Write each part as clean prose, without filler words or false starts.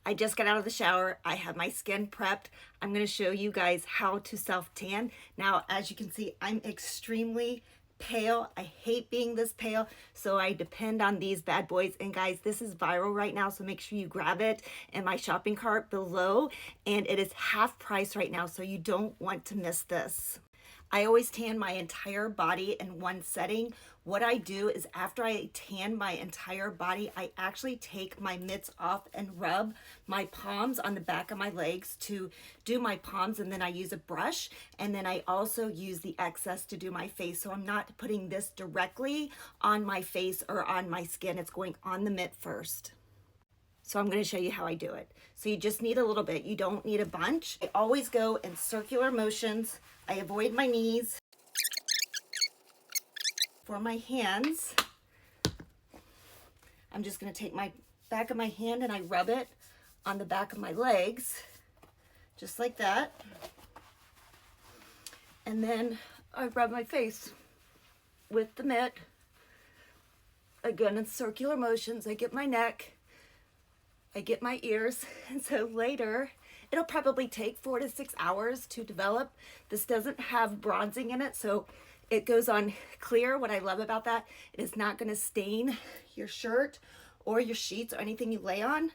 I just got out of the shower. I have my skin prepped. I'm going to show you guys how to self-tan. Now, as you can see, I'm extremely pale. I hate being this pale, so I depend on these bad boys. And guys, this is viral right now, so make sure you grab it in my shopping cart below. And it is half price right now, so you don't want to miss this. I always tan my entire body in one setting. What I do is after I tan my entire body, I actually take my mitts off and rub my palms on the back of my legs to do my palms, and then I use a brush, and then I also use the excess to do my face. So I'm not putting this directly on my face or on my skin. It's going on the mitt first. So I'm going to show you how I do it. So you just need a little bit. You don't need a bunch. I always go in circular motions. I avoid my knees. For my hands, I'm just going to take my back of my hand and I rub it on the back of my legs, just like that. And then I rub my face with the mitt. Again, in circular motions. I get my neck. I get my ears, and so later, it'll probably take 4 to 6 hours to develop. This doesn't have bronzing in it, so it goes on clear. What I love about that, it is not gonna stain your shirt or your sheets or anything you lay on.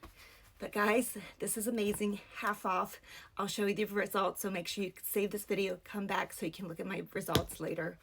But guys, this is amazing, half off. I'll show you the results, so make sure you save this video, come back so you can look at my results later.